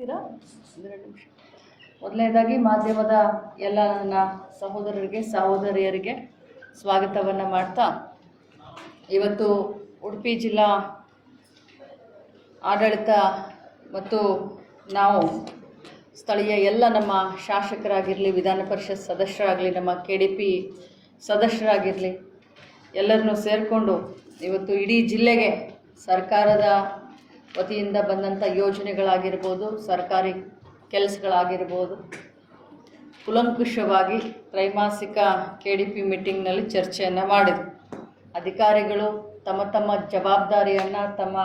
2 ನಿಮಿಷ. ಮೊದಲನೇದಾಗಿ ಮಾಧ್ಯಮದ ಎಲ್ಲ ನನ್ನ ಸಹೋದರರಿಗೆ ಸಹೋದರಿಯರಿಗೆ ಸ್ವಾಗತವನ್ನು ಮಾಡ್ತಾ, ಇವತ್ತು ಉಡುಪಿ ಜಿಲ್ಲಾ ಆಡಳಿತ ಮತ್ತು ನಾವು ಸ್ಥಳೀಯ ಎಲ್ಲ ನಮ್ಮ ಶಾಸಕರಾಗಿರಲಿ, ವಿಧಾನ ಪರಿಷತ್ ಸದಸ್ಯರಾಗಲಿ, ನಮ್ಮ KDP ಸದಸ್ಯರಾಗಿರಲಿ, ಎಲ್ಲರನ್ನೂ ಸೇರಿಕೊಂಡು ಇವತ್ತು ಇಡೀ ಜಿಲ್ಲೆಗೆ ಸರ್ಕಾರದ ವತಿಯಿಂದ ಬಂದಂಥ ಯೋಜನೆಗಳಾಗಿರ್ಬೋದು, ಸರ್ಕಾರಿ ಕೆಲಸಗಳಾಗಿರ್ಬೋದು, ಕುಲಂಕುಷವಾಗಿ ತ್ರೈಮಾಸಿಕ KDP ಮೀಟಿಂಗ್ನಲ್ಲಿ ಚರ್ಚೆಯನ್ನು ಮಾಡಿದರು. ಅಧಿಕಾರಿಗಳು ತಮ್ಮ ತಮ್ಮ ಜವಾಬ್ದಾರಿಯನ್ನು, ತಮ್ಮ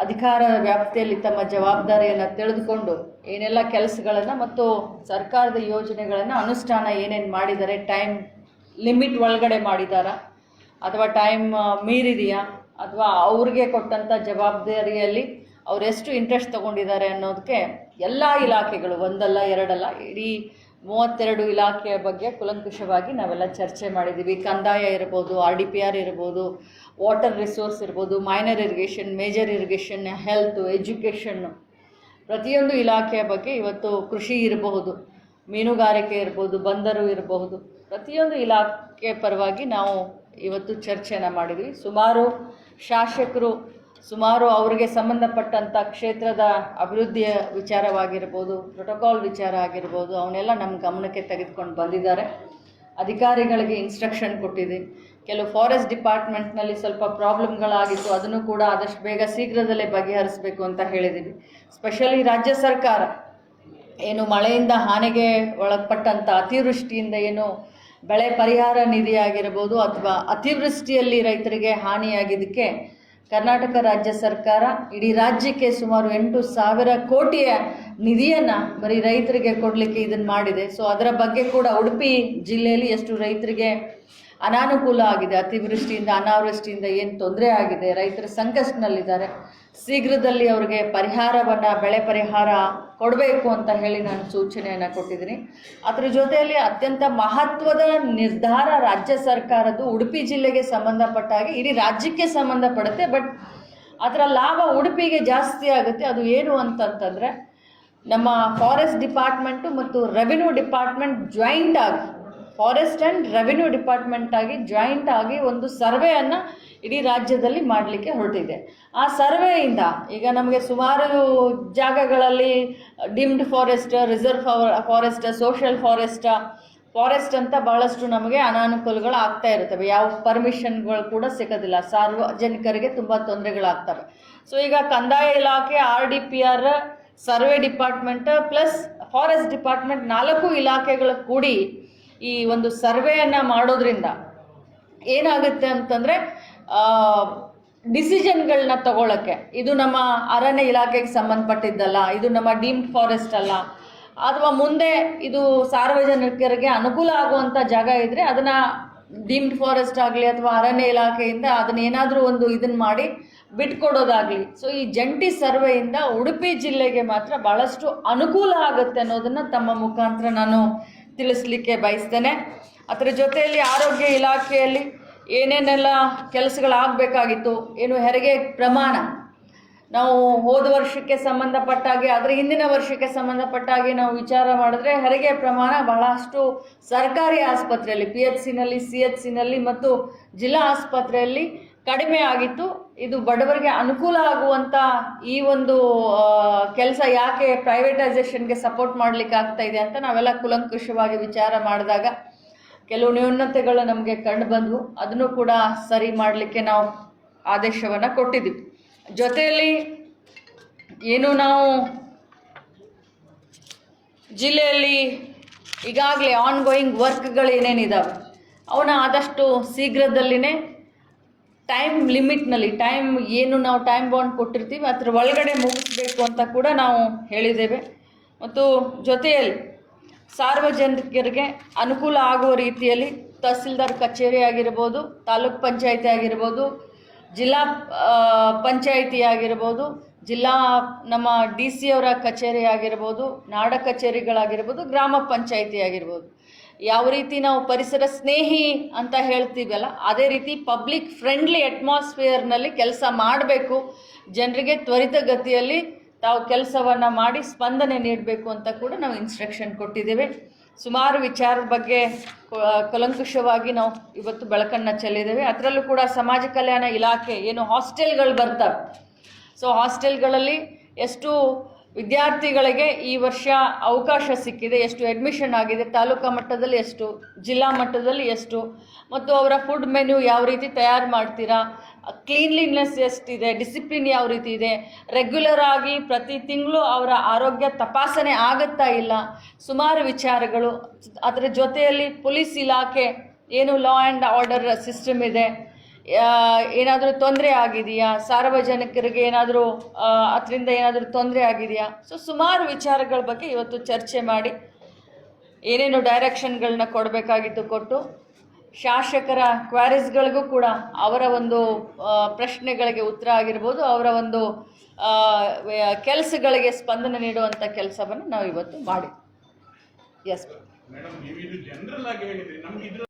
ಅಧಿಕಾರ ವ್ಯಾಪ್ತಿಯಲ್ಲಿ ತಮ್ಮ ಜವಾಬ್ದಾರಿಯನ್ನು ತಿಳಿದುಕೊಂಡು ಏನೆಲ್ಲ ಕೆಲಸಗಳನ್ನು ಮತ್ತು ಸರ್ಕಾರದ ಯೋಜನೆಗಳನ್ನು ಅನುಷ್ಠಾನ ಏನೇನು ಮಾಡಿದ್ದಾರೆ, ಟೈಮ್ ಲಿಮಿಟ್ ಒಳಗಡೆ ಮಾಡಿದಾರಾ ಅಥವಾ ಟೈಮ್ ಮೀರಿದೆಯಾ, ಅಥವಾ ಅವ್ರಿಗೆ ಕೊಟ್ಟಂಥ ಜವಾಬ್ದಾರಿಯಲ್ಲಿ ಅವರೆಷ್ಟು ಇಂಟ್ರೆಸ್ಟ್ ತೊಗೊಂಡಿದ್ದಾರೆ ಅನ್ನೋದಕ್ಕೆ ಎಲ್ಲ ಇಲಾಖೆಗಳು, ಒಂದಲ್ಲ ಎರಡಲ್ಲ, ಇಡೀ 32 ಇಲಾಖೆಯ ಬಗ್ಗೆ ಕುಲಂಕುಷವಾಗಿ ನಾವೆಲ್ಲ ಚರ್ಚೆ ಮಾಡಿದ್ದೀವಿ. ಕಂದಾಯ ಇರ್ಬೋದು, RDPR ಇರ್ಬೋದು, ವಾಟರ್ ರಿಸೋರ್ಸ್ ಇರ್ಬೋದು, minor irrigation, major irrigation, health, education, ಪ್ರತಿಯೊಂದು ಇಲಾಖೆಯ ಬಗ್ಗೆ ಇವತ್ತು ಕೃಷಿ ಇರಬಹುದು, ಮೀನುಗಾರಿಕೆ ಇರ್ಬೋದು, ಬಂದರು ಇರಬಹುದು, ಪ್ರತಿಯೊಂದು ಇಲಾಖೆ ಪರವಾಗಿ ನಾವು ಇವತ್ತು ಚರ್ಚೆಯನ್ನು ಮಾಡಿದ್ವಿ. ಸುಮಾರು ಶಾಸಕರು ಅವರಿಗೆ ಸಂಬಂಧಪಟ್ಟಂಥ ಕ್ಷೇತ್ರದ ಅಭಿವೃದ್ಧಿಯ ವಿಚಾರವಾಗಿರ್ಬೋದು, ಪ್ರೋಟೋಕಾಲ್ ವಿಚಾರ ಆಗಿರ್ಬೋದು, ಅವನ್ನೆಲ್ಲ ನಮ್ಮ ಗಮನಕ್ಕೆ ತೆಗೆದುಕೊಂಡು ಬಂದಿದ್ದಾರೆ. ಅಧಿಕಾರಿಗಳಿಗೆ ಇನ್ಸ್ಟ್ರಕ್ಷನ್ ಕೊಟ್ಟಿದ್ದೀವಿ. ಕೆಲವು ಫಾರೆಸ್ಟ್ ಡಿಪಾರ್ಟ್ಮೆಂಟ್ನಲ್ಲಿ ಸ್ವಲ್ಪ ಪ್ರಾಬ್ಲಮ್ಗಳಾಗಿತ್ತು, ಅದನ್ನು ಕೂಡ ಆದಷ್ಟು ಬೇಗ ಶೀಘ್ರದಲ್ಲೇ ಬಗೆಹರಿಸಬೇಕು ಅಂತ ಹೇಳಿದ್ದೀವಿ. ಸ್ಪೆಷಲಿ ರಾಜ್ಯ ಸರ್ಕಾರ ಏನು ಮಳೆಯಿಂದ ಹಾನಿಗೆ ಒಳಪಟ್ಟಂಥ ಅತಿವೃಷ್ಟಿಯಿಂದ ಏನು ಬೆಳೆ ಪರಿಹಾರ ನಿಧಿ ಆಗಿರ್ಬೋದು ಅಥವಾ ಅತಿವೃಷ್ಟಿಯಲ್ಲಿ ರೈತರಿಗೆ ಹಾನಿಯಾಗಿದ್ದಕ್ಕೆ ಕರ್ನಾಟಕ ರಾಜ್ಯ ಸರ್ಕಾರ ಇಡೀ ರಾಜ್ಯಕ್ಕೆ ಸುಮಾರು 8,000 ಕೋಟಿಯ ನಿಧಿಯನ್ನು ಬರೀ ರೈತರಿಗೆ ಕೊಡಲಿಕ್ಕೆ ಇದನ್ನು ಮಾಡಿದೆ. ಸೊ ಅದರ ಬಗ್ಗೆ ಕೂಡ ಉಡುಪಿ ಜಿಲ್ಲೆಯಲ್ಲಿ ಎಷ್ಟು ರೈತರಿಗೆ ಅನಾನುಕೂಲ ಆಗಿದೆ, ಅತಿವೃಷ್ಟಿಯಿಂದ ಅನಾವೃಷ್ಟಿಯಿಂದ ಏನು ತೊಂದರೆ ಆಗಿದೆ, ರೈತರ ಸಂಕಷ್ಟನಲ್ಲಿದ್ದಾರೆ, ಶೀಘ್ರದಲ್ಲಿ ಅವರಿಗೆ ಪರಿಹಾರವನ್ನು, ಬೆಳೆ ಪರಿಹಾರ ಕೊಡಬೇಕು ಅಂತ ಹೇಳಿ ನಾನು ಸೂಚನೆಯನ್ನು ಕೊಟ್ಟಿದ್ದೀನಿ. ಅದರ ಜೊತೆಯಲ್ಲಿ ಅತ್ಯಂತ ಮಹತ್ವದ ನಿರ್ಧಾರ ರಾಜ್ಯ ಸರ್ಕಾರದ್ದು ಉಡುಪಿ ಜಿಲ್ಲೆಗೆ ಸಂಬಂಧಪಟ್ಟ ಹಾಗೆ ಇಡೀ ರಾಜ್ಯಕ್ಕೆ ಸಂಬಂಧಪಡುತ್ತೆ, ಬಟ್ ಅದರ ಲಾಭ ಉಡುಪಿಗೆ ಜಾಸ್ತಿ ಆಗುತ್ತೆ. ಅದು ಏನು ಅಂತಂತಂದರೆ, ನಮ್ಮ ಫಾರೆಸ್ಟ್ ಡಿಪಾರ್ಟ್ಮೆಂಟು ಮತ್ತು ರೆವಿನ್ಯೂ ಡಿಪಾರ್ಟ್ಮೆಂಟ್ ಜಾಯಿಂಟ್ ಆಗಿ, ಫಾರೆಸ್ಟ್ ಆ್ಯಂಡ್ ರೆವಿನ್ಯೂ ಡಿಪಾರ್ಟ್ಮೆಂಟ್ ಆಗಿ ಜಾಯಿಂಟ್ ಆಗಿ ಒಂದು ಸರ್ವೆಯನ್ನು ಇಡೀ ರಾಜ್ಯದಲ್ಲಿ ಮಾಡಲಿಕ್ಕೆ ಹೊರಟಿದೆ. ಆ ಸರ್ವೆಯಿಂದ ಈಗ ನಮಗೆ ಸುಮಾರು ಜಾಗಗಳಲ್ಲಿ deemed forest, reserve forest, social forest ಅಂತ ಭಾಳಷ್ಟು ನಮಗೆ ಅನಾನುಕೂಲಗಳು ಆಗ್ತಾ ಇರ್ತವೆ. ಯಾವ ಪರ್ಮಿಷನ್ಗಳು ಕೂಡ ಸಿಗೋದಿಲ್ಲ, ಸಾರ್ವಜನಿಕರಿಗೆ ತುಂಬ ತೊಂದರೆಗಳಾಗ್ತವೆ. ಸೊ ಈಗ ಕಂದಾಯ ಇಲಾಖೆ, RDPR, survey department plus forest department 4 ಇಲಾಖೆಗಳು ಕೂಡಿ ಈ ಒಂದು ಸರ್ವೆಯನ್ನು ಮಾಡೋದ್ರಿಂದ ಏನಾಗುತ್ತೆ ಅಂತಂದರೆ, ಡಿಸಿಷನ್ಗಳನ್ನ ತಗೊಳ್ಳೋಕ್ಕೆ, ಇದು ನಮ್ಮ ಅರಣ್ಯ ಇಲಾಖೆಗೆ ಸಂಬಂಧಪಟ್ಟಿದ್ದಲ್ಲ, ಇದು ನಮ್ಮ ಡೀಮ್ಡ್ ಫಾರೆಸ್ಟ್ ಅಲ್ಲ, ಅಥವಾ ಮುಂದೆ ಇದು ಸಾರ್ವಜನಿಕರಿಗೆ ಅನುಕೂಲ ಆಗುವಂಥ ಜಾಗ ಇದ್ದರೆ ಅದನ್ನು ಡೀಮ್ಡ್ ಫಾರೆಸ್ಟ್ ಆಗಲಿ ಅಥವಾ ಅರಣ್ಯ ಇಲಾಖೆಯಿಂದ ಅದನ್ನೇನಾದರೂ ಒಂದು ಇದನ್ನು ಮಾಡಿ ಬಿಟ್ಕೊಡೋದಾಗಲಿ. ಸೊ ಈ ಜಂಟಿ ಸರ್ವೆಯಿಂದ ಉಡುಪಿ ಜಿಲ್ಲೆಗೆ ಮಾತ್ರ ಭಾಳಷ್ಟು ಅನುಕೂಲ ಆಗುತ್ತೆ ಅನ್ನೋದನ್ನು ತಮ್ಮ ಮುಖಾಂತರ ನಾನು ತಿಳಿಸ್ಲಿಕ್ಕೆ ಬಯಸ್ತೇನೆ. ಅದರ ಜೊತೆಯಲ್ಲಿ ಆರೋಗ್ಯ ಇಲಾಖೆಯಲ್ಲಿ ಏನೇನೆಲ್ಲ ಕೆಲಸಗಳಾಗಬೇಕಾಗಿತ್ತು, ಏನು ಹೆರಿಗೆ ಪ್ರಮಾಣ, ನಾವು ಹೋದ ವರ್ಷಕ್ಕೆ ಸಂಬಂಧಪಟ್ಟಾಗೆ ಅದರ ಹಿಂದಿನ ವರ್ಷಕ್ಕೆ ಸಂಬಂಧಪಟ್ಟಾಗೆ ನಾವು ವಿಚಾರ ಮಾಡಿದ್ರೆ ಹೆರಿಗೆ ಪ್ರಮಾಣ ಬಹಳಷ್ಟು ಸರ್ಕಾರಿ ಆಸ್ಪತ್ರೆಯಲ್ಲಿ, PHCನಲ್ಲಿ, CHCನಲ್ಲಿ ಮತ್ತು ಜಿಲ್ಲಾ ಆಸ್ಪತ್ರೆಯಲ್ಲಿ ಕಡಿಮೆ ಆಗಿತ್ತು. ಇದು ಬಡವರಿಗೆ ಅನುಕೂಲ ಆಗುವಂಥ ಈ ಒಂದು ಕೆಲಸ ಯಾಕೆ ಪ್ರೈವೇಟೈಸೇಷನ್ಗೆ ಸಪೋರ್ಟ್ ಮಾಡಲಿಕ್ಕೆ ಆಗ್ತಾ ಇದೆ ಅಂತ ನಾವೆಲ್ಲ ಕುಲಂಕುಷವಾಗಿ ವಿಚಾರ ಮಾಡಿದಾಗ ಕೆಲವು ನ್ಯೂನತೆಗಳು ನಮಗೆ ಕಂಡು ಬಂದವು. ಅದನ್ನು ಕೂಡ ಸರಿ ಮಾಡಲಿಕ್ಕೆ ನಾವು ಆದೇಶವನ್ನು ಕೊಟ್ಟಿದ್ದೀವಿ. ಜೊತೆಯಲ್ಲಿ ಏನು ನಾವು ಜಿಲ್ಲೆಯಲ್ಲಿ ಈಗಾಗಲೇ ಆನ್ಗೋಯಿಂಗ್ ವರ್ಕ್ಗಳು ಏನೇನಿದ್ದಾವೆ ಅವನ್ನ ಆದಷ್ಟು ಶೀಘ್ರದಲ್ಲಿನೇ ಟೈಮ್ ಲಿಮಿಟ್ನಲ್ಲಿ, ಏನು ನಾವು ಟೈಮ್ ಬಾಂಡ್ ಕೊಟ್ಟಿರ್ತೀವಿ ಅದರ ಒಳಗಡೆ ಮುಗಿಸ್ಬೇಕು ಅಂತ ಕೂಡ ನಾವು ಹೇಳಿದ್ದೇವೆ. ಮತ್ತು ಜೊತೆಯಲ್ಲಿ ಸಾರ್ವಜನಿಕರಿಗೆ ಅನುಕೂಲ ಆಗುವ ರೀತಿಯಲ್ಲಿ ತಹಸೀಲ್ದಾರ್ ಕಚೇರಿ ಆಗಿರ್ಬೋದು, ತಾಲೂಕ್ ಪಂಚಾಯಿತಿ ಆಗಿರ್ಬೋದು, ಜಿಲ್ಲಾ ಪಂಚಾಯಿತಿ ಆಗಿರ್ಬೋದು, ಜಿಲ್ಲಾ ನಮ್ಮ DC ಅವರ ಕಚೇರಿ ಆಗಿರ್ಬೋದು, ನಾಡ ಕಚೇರಿಗಳಾಗಿರ್ಬೋದು, ಗ್ರಾಮ ಪಂಚಾಯಿತಿ ಆಗಿರ್ಬೋದು, ಯಾವ ರೀತಿ ನಾವು ಪರಿಸರ ಸ್ನೇಹಿ ಅಂತ ಹೇಳ್ತೀವಲ್ಲ ಅದೇ ರೀತಿ ಪಬ್ಲಿಕ್ ಫ್ರೆಂಡ್ಲಿ ಅಟ್ಮಾಸ್ಫಿಯರ್ನಲ್ಲಿ ಕೆಲಸ ಮಾಡಬೇಕು, ಜನರಿಗೆ ತ್ವರಿತಗತಿಯಲ್ಲಿ ತಾವು ಕೆಲಸವನ್ನು ಮಾಡಿ ಸ್ಪಂದನೆ ನೀಡಬೇಕು ಅಂತ ಕೂಡ ನಾವು ಇನ್ಸ್ಟ್ರಕ್ಷನ್ ಕೊಟ್ಟಿದ್ದೇವೆ. ಸುಮಾರು ವಿಚಾರದ ಬಗ್ಗೆ ಕೂಲಂಕುಷವಾಗಿ ನಾವು ಇವತ್ತು ಬೆಳಕನ್ನು ಚೆಲ್ಲಿದ್ದೇವೆ. ಅದರಲ್ಲೂ ಕೂಡ ಸಮಾಜ ಕಲ್ಯಾಣ ಇಲಾಖೆ ಏನು ಹಾಸ್ಟೆಲ್ಗಳು ಬರ್ತವೆ, ಸೊ ಹಾಸ್ಟೆಲ್ಗಳಲ್ಲಿ ಎಷ್ಟು ವಿದ್ಯಾರ್ಥಿಗಳಿಗೆ ಈ ವರ್ಷ ಅವಕಾಶ ಸಿಕ್ಕಿದೆ, ಎಷ್ಟು ಅಡ್ಮಿಷನ್ ಆಗಿದೆ, ತಾಲೂಕಾ ಮಟ್ಟದಲ್ಲಿ ಎಷ್ಟು, ಜಿಲ್ಲಾ ಮಟ್ಟದಲ್ಲಿ ಎಷ್ಟು, ಮತ್ತು ಅವರ ಫುಡ್ ಮೆನ್ಯೂ ಯಾವ ರೀತಿ ತಯಾರು ಮಾಡ್ತೀರಾ, ಕ್ಲೀನ್ಲಿನೆಸ್ ಎಷ್ಟಿದೆ, ಡಿಸಿಪ್ಲಿನ್ ಯಾವ ರೀತಿ ಇದೆ, ರೆಗ್ಯುಲರ್ ಆಗಿ ಪ್ರತಿ ತಿಂಗಳು ಅವರ ಆರೋಗ್ಯ ತಪಾಸಣೆ ಆಗುತ್ತಾ ಇಲ್ಲ, ಸುಮಾರು ವಿಚಾರಗಳು. ಅದರ ಜೊತೆಯಲ್ಲಿ ಪೊಲೀಸ್ ಇಲಾಖೆ ಏನು ಲಾ ಆ್ಯಂಡ್ ಆರ್ಡರ್ ಸಿಸ್ಟಮ್ ಇದೆ, ಏನಾದರೂ ತೊಂದರೆ ಆಗಿದೆಯಾ, ಸಾರ್ವಜನಿಕರಿಗೆ ಏನಾದರೂ ಅದರಿಂದ ಏನಾದರೂ ತೊಂದರೆ ಆಗಿದೆಯಾ. ಸೊ ಸುಮಾರು ವಿಚಾರಗಳ ಬಗ್ಗೆ ಇವತ್ತು ಚರ್ಚೆ ಮಾಡಿ ಏನೇನು ಡೈರೆಕ್ಷನ್ಗಳನ್ನ ಕೊಡಬೇಕಾಗಿತ್ತು ಕೊಟ್ಟು, ಶಾಸಕರ ಕ್ವಾರೀಸ್ಗಳಿಗೂ ಕೂಡ ಅವರ ಒಂದು ಪ್ರಶ್ನೆಗಳಿಗೆ ಉತ್ತರ ಆಗಿರ್ಬೋದು, ಅವರ ಒಂದು ಕೆಲಸಗಳಿಗೆ ಸ್ಪಂದನೆ ನೀಡುವಂಥ ಕೆಲಸವನ್ನು ನಾವು ಇವತ್ತು ಮಾಡಿ. ಎಸ್ ಮೇಡಮ್, ನೀವು ಇದು ಜನರಲ್ ಆಗಿ ಹೇಳಿದ್ರಿ, ನಮ್ಗೆ